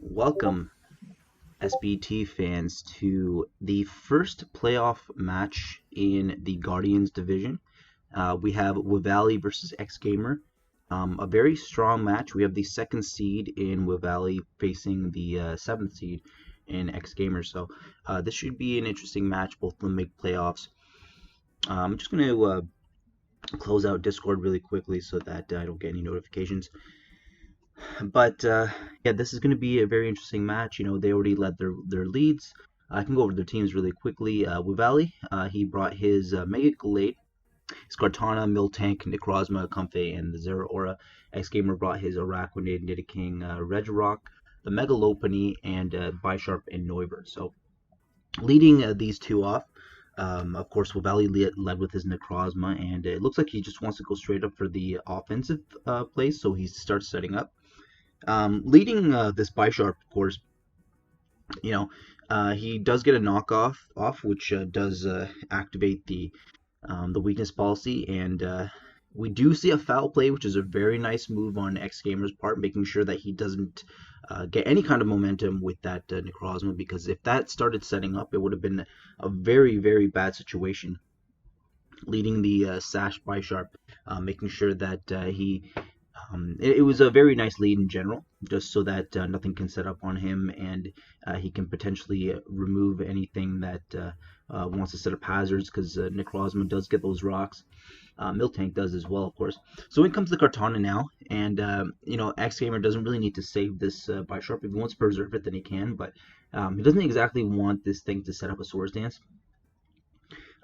Welcome, SBT fans, to the first playoff match in the Guardians division. We have Wevalie versus xGamer. A very strong match. We have the second seed in Wevalie facing the seventh seed in xGamer. So this should be an interesting match. Both of them make playoffs. I'm just going to close out Discord really quickly so that I don't get any notifications. But yeah, this is going to be a very interesting match. You know, they already led their leads. I can go over their teams really quickly. Wevalie, he brought his Mega Glade, his Kartana, Miltank, Necrozma, Comfey, and the Zero Aura. xGamer brought his Araquanid, Nidoking, Regirock, the Mega Lopunny, and Bisharp and Noivern. So leading these two off, of course, Wevalie led with his Necrozma, and it looks like he just wants to go straight up for the offensive play, so he starts setting up. Leading this Bisharp, of course, you know, he does get a knockoff off, which does activate the weakness policy, and we do see a foul play, which is a very nice move on xGamer's part, making sure that he doesn't get any kind of momentum with that Necrozma, because if that started setting up, it would have been a very, very bad situation. Leading the Sash Bisharp, making sure that it was a very nice lead in general, just so that nothing can set up on him, and he can potentially remove anything that wants to set up hazards, because Necrozma does get those rocks. Miltank does as well, of course. So in comes the Kartana now, and you know, xGamer doesn't really need to save this Bisharp. If he wants to preserve it, then he can, but he doesn't exactly want this thing to set up a Swords Dance.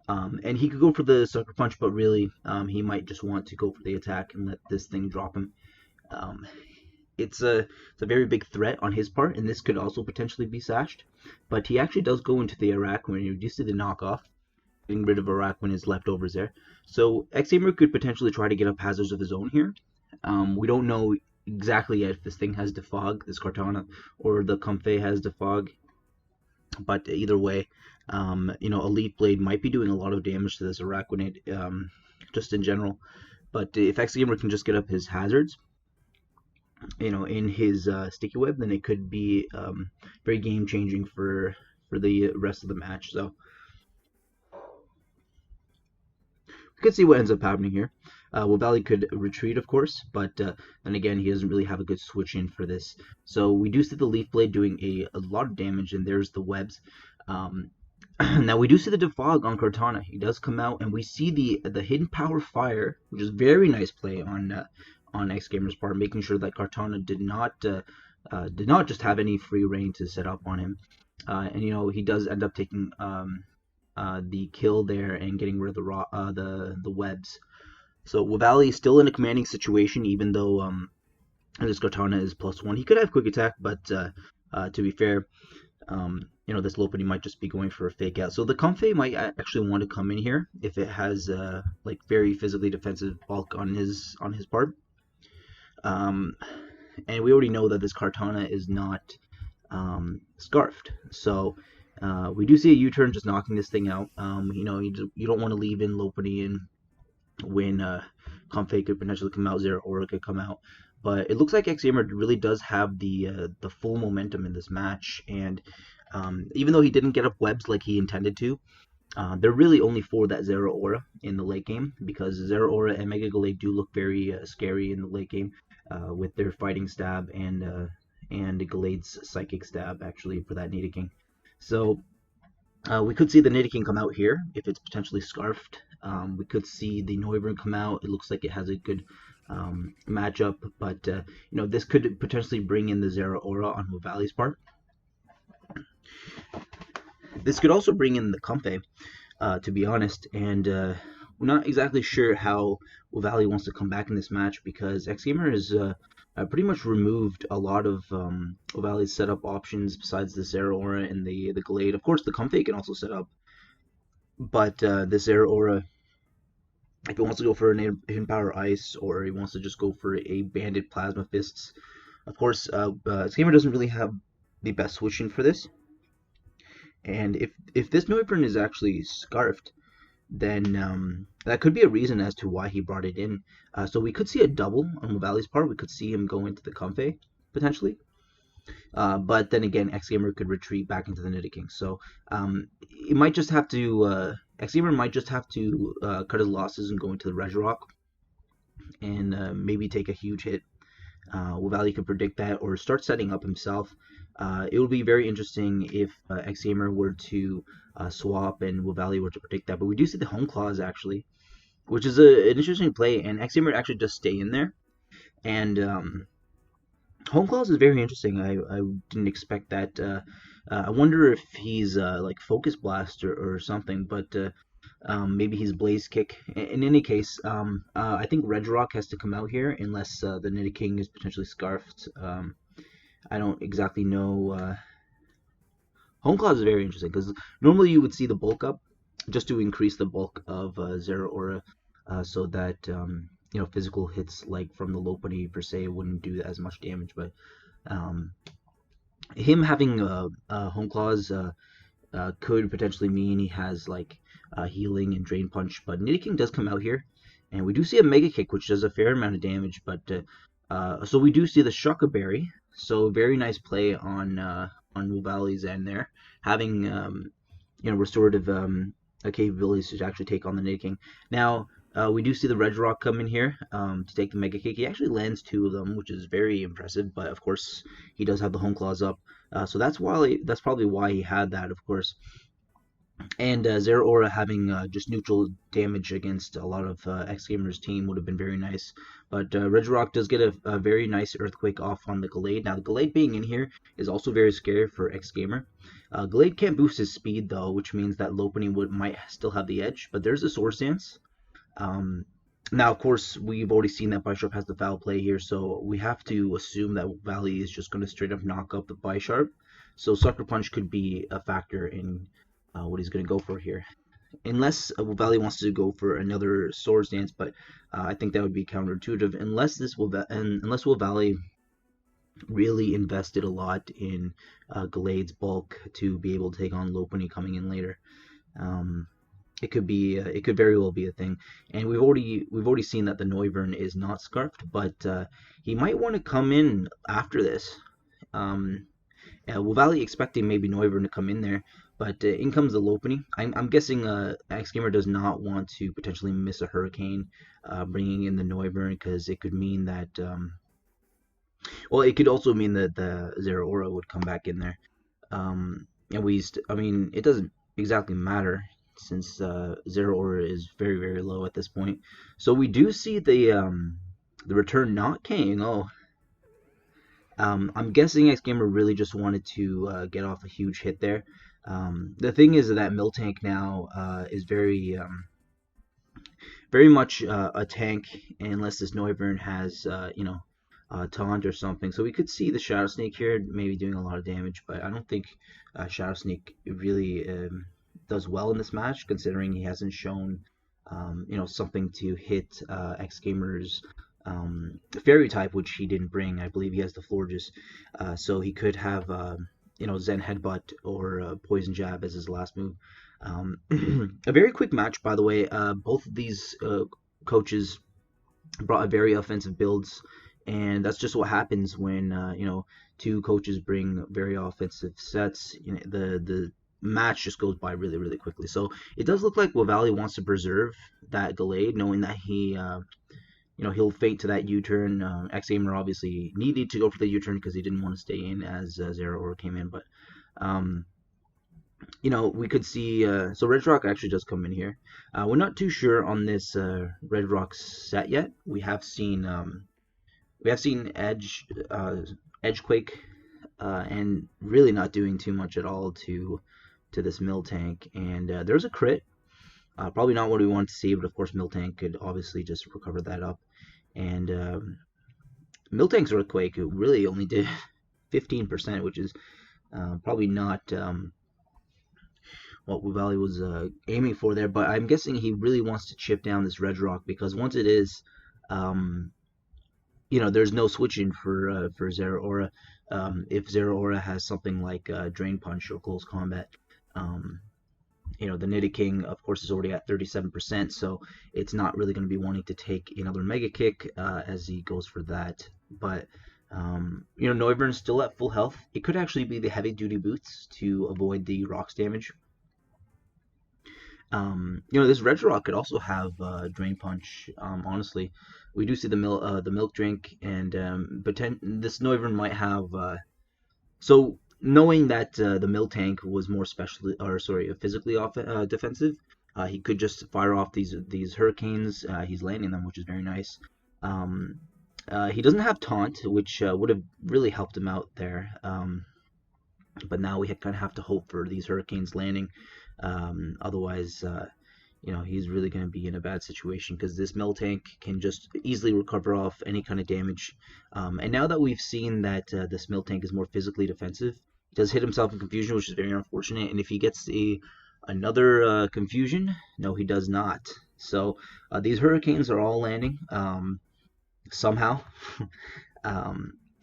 And he could go for the Sucker Punch, but really, he might just want to go for the attack and let this thing drop him. It's a very big threat on his part, and this could also potentially be sashed. But he actually does go into the Araquanid. You do see the knockoff, getting rid of Araquanid's leftovers there. So xGamer could potentially try to get up hazards of his own here. We don't know exactly yet if this thing has Defog, this Kartana, or the Comfey has Defog. But either way, you know, Elite Blade might be doing a lot of damage to this Araquanid, just in general. But if xGamer can just get up his hazards, you know, in his Sticky Web, then it could be very game changing for the rest of the match. So we could see what ends up happening here. Wevalie could retreat, of course, but then again, he doesn't really have a good switch in for this. So we do see the Leaf Blade doing a lot of damage, and there's the webs. Now we do see the Defog on Kartana. He does come out, and we see the Hidden Power Fire, which is very nice play on xGamer's part, making sure that Kartana did not just have any free reign to set up on him. And you know, he does end up taking the kill there and getting rid of the webs. So Wevalie is still in a commanding situation, even though this Kartana is +1. He could have quick attack, but to be fair, you know, this Lopunny might just be going for a fake out. So the Comfey might actually want to come in here if it has like very physically defensive bulk on his part. And we already know that this Kartana is not scarfed, so we do see a U-turn just knocking this thing out. You know, you don't want to leave in Lopunny and when Comfey could potentially come out, Zero Aura could come out. But it looks like xGamer really does have the full momentum in this match, and even though he didn't get up webs like he intended to, they're really only for that Zero Aura in the late game, because Zero Aura and Mega Glade do look very scary in the late game with their Fighting Stab and Glade's Psychic Stab, actually, for that Nidoking. So we could see the Nidoking come out here if it's potentially scarfed. We could see the Noivern come out. It looks like it has a good matchup, but you know, this could potentially bring in the Zero Aura on Wevalie's part. This could also bring in the Comfey, to be honest, and we're not exactly sure how Wevalie wants to come back in this match, because xGamer has pretty much removed a lot of Wevalie's setup options besides the Zero Aura and the Glade. Of course, the Comfey can also set up, but the Zero Aura, if he wants to go for a Hidden Power Ice, or he wants to just go for a Banded Plasma Fists, of course, xGamer doesn't really have the best switch in for this. And if this Noivern is actually scarfed, then that could be a reason as to why he brought it in. So we could see a double on Wevalie's part. We could see him go into the Comfey, potentially. But then again, xGamer could retreat back into the Nidoking. So it might just have to xGamer might just have to cut his losses and go into the Regirock and maybe take a huge hit. Wevalie could predict that or start setting up himself. It would be very interesting if xGamer were to swap and Wevalie were to predict that. But we do see the Home Claws actually, which is an interesting play, and xGamer actually does stay in there. And Home Claws is very interesting. I didn't expect that. I wonder if he's like Focus Blast or something, but maybe he's Blaze Kick. In any case, I think Regirock has to come out here unless the Nidoking is potentially Scarfed. I don't exactly know. Home Claws is very interesting because normally you would see the bulk up just to increase the bulk of Zeraora so that physical hits like from the Lopunny per se wouldn't do as much damage. But him having Home Claws could potentially mean he has like healing and Drain Punch. But Nidoking does come out here, and we do see a Mega Kick, which does a fair amount of damage. But so we do see the Shucka Berry. So very nice play on Wevalie's end there, having restorative capabilities to actually take on the Nidoking. Now we do see the Regirock come in here to take the Mega Kick. He actually lands 2 of them, which is very impressive. But of course, he does have the Home Claws up, so that's probably why he had that, of course. And Zeraora having just neutral damage against a lot of xGamer's team would have been very nice. But Regirock does get a very nice Earthquake off on the Gallade. Now, the Gallade being in here is also very scary for xGamer. Gallade can't boost his speed, though, which means that Lopunny might still have the edge. But there's a Swords Dance. Now, of course, we've already seen that Bisharp has the foul play here, so we have to assume that Wevalie is just going to straight up knock up the Bisharp. So Sucker Punch could be a factor in what he's going to go for here. Unless Wevalie wants to go for another Swords Dance, but I think that would be counterintuitive. Unless Wevalie really invested a lot in Gallade's bulk to be able to take on Lopunny coming in later. It could very well be a thing, and we've already seen that the Noivern is not Scarfed, but he might want to come in after this. Wevalie expecting maybe Noivern to come in there, but in comes the Lopunny. I'm guessing xGamer does not want to potentially miss a Hurricane, bringing in the Noivern, because it could mean that it could also mean that the Zeraora would come back in there. And it doesn't exactly matter, since Zeraora is very, very low at this point. So we do see the return not King. I'm guessing xGamer really just wanted to get off a huge hit there. The thing is that Miltank now is very much a tank, unless this Noivern has taunt or something. So we could see the Shadow Sneak here maybe doing a lot of damage, but I don't think Shadow Sneak really does well in this match, considering he hasn't shown something to hit xGamer's Fairy type, which he didn't bring. I believe he has the Florges, so he could have Zen Headbutt or Poison Jab as his last move. A very quick match, by the way. Both of these coaches brought very offensive builds, and that's just what happens when two coaches bring very offensive sets. The match just goes by really, really quickly. So it does look like Wevalie wants to preserve that Gallade, knowing that he'll fate to that U-turn. xGamer obviously needed to go for the U-turn because he didn't want to stay in as Zeraora came in. But we could see so Regirock actually does come in here. We're not too sure on this Regirock set yet. We have seen Edgequake and really not doing too much at all to this Miltank. And there's a crit. Probably not what we want to see, but of course Miltank could obviously just recover that up. And Miltank's Earthquake really only did 15%, which is probably not what Wevalie was aiming for there. But I'm guessing he really wants to chip down this Regirock, because once it is, there's no switching for Zeraora. If Zeraora has something like Drain Punch or Close Combat, the Nidoking, of course, is already at 37%, so it's not really going to be wanting to take another Mega Kick as he goes for that. But Noivern's still at full health. It could actually be the heavy duty boots to avoid the rocks damage. This Regirock could also have Drain Punch. Honestly, we do see the milk drink, and this Noivern might have. So knowing that the Miltank was more physically defensive, he could just fire off these hurricanes. He's landing them, which is very nice. He doesn't have taunt, which would have really helped him out there. But now we kind of have to hope for these hurricanes landing. Otherwise, he's really going to be in a bad situation because this Miltank can just easily recover off any kind of damage. And now that we've seen that this Miltank is more physically defensive, he does hit himself in confusion, which is very unfortunate. And if he gets another confusion, no, he does not. So these hurricanes are all landing somehow.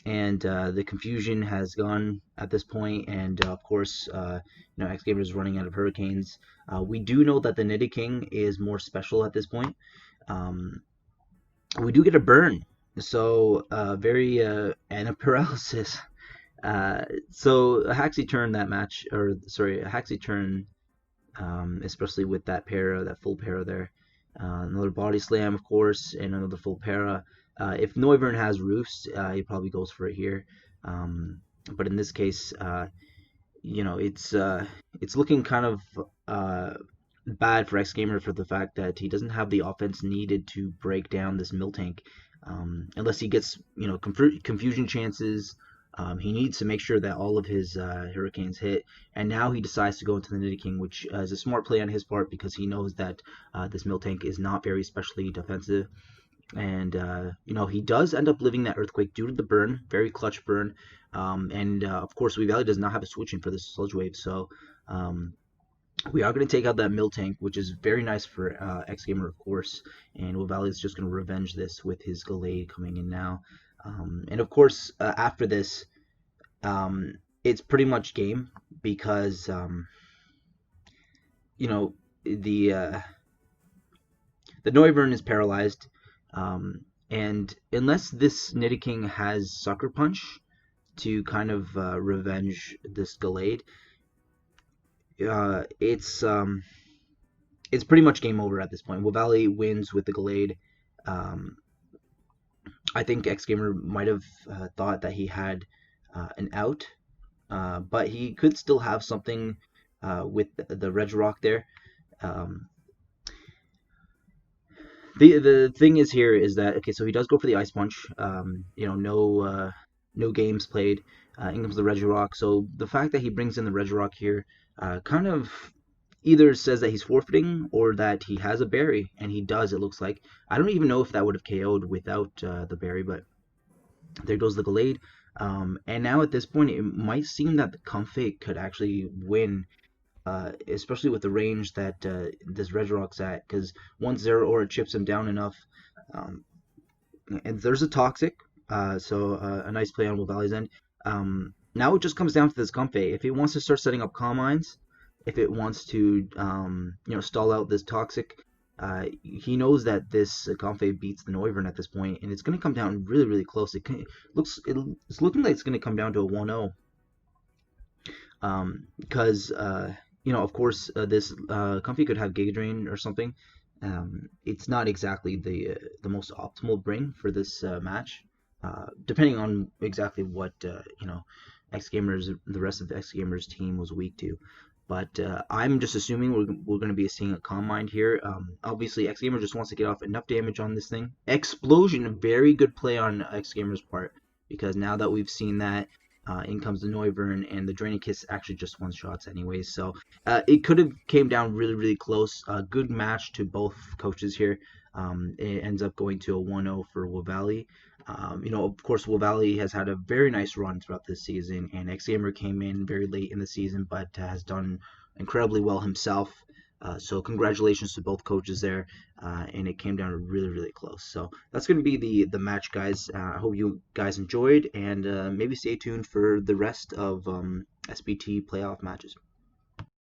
And the confusion has gone at this point, and of course, xGamer is running out of hurricanes. We do know that the Nidoking is more special at this point. We do get a burn, so and a paralysis. So a Haxi turn that match, a Haxi turn, especially with that full para there. Another body slam, of course, and another full para. If Noivern has Roost, he probably goes for it here. But in this case, it's looking kind of bad for xGamer for the fact that he doesn't have the offense needed to break down this Miltank. Unless he gets confusion chances. He needs to make sure that all of his hurricanes hit, and now he decides to go into the Nidoking, which is a smart play on his part because he knows that this Miltank is not very specially defensive. And he does end up living that Earthquake due to the burn, very clutch burn. And of course, Wevalie does not have a switch in for this Sludge Wave, so we are going to take out that Miltank, which is very nice for xGamer, of course. And Wevalie is just going to revenge this with his Gallade coming in now. And of course, after this, it's pretty much game because the Noivern is paralyzed. And unless this Nidoking has Sucker Punch to kind of revenge this Gallade, it's pretty much game over at this point. Wevalie wins with the Gallade. I think xGamer might have thought that he had an out, but he could still have something with the Regirock there. The thing is here is that, okay, so he does go for the Ice Punch. No games played. In comes the Regirock. So the fact that he brings in the Regirock here kind of either says that he's forfeiting or that he has a berry, and he does, it looks like. I don't even know if that would have KO'd without the berry, but there goes the Gallade. And now at this point, it might seem that the Comfey could actually win, especially with the range that this Regirock's at, because once Zero Aura chips him down enough, and there's a Toxic, so a nice play on Wevalie's end. Now it just comes down to this Comfey. If he wants to start setting up Calm Minds, if it wants to stall out this Toxic, he knows that this Comfey beats the Noivern at this point, and it's going to come down really, really close. It's looking like it's going to come down to a 1-0. Because of course, this Comfey could have Giga Drain or something. It's not exactly the most optimal bring for this match, depending on exactly what the rest of the xGamer's team was weak to. But I'm just assuming we're going to be seeing a Calm Mind here. Obviously, xGamer just wants to get off enough damage on this thing. Explosion, a very good play on xGamer's part, because now that we've seen that, in comes the Noivern, and the Draining Kiss actually just one-shots anyways. So it could have came down really, really close. Good match to both coaches here. It ends up going to a 1-0 for Wevalie. Of course, Wevalie has had a very nice run throughout this season, and xGamer came in very late in the season, but has done incredibly well himself. So congratulations to both coaches there, and it came down really, really close. So that's going to be the match, guys. I hope you guys enjoyed, and maybe stay tuned for the rest of SBT playoff matches.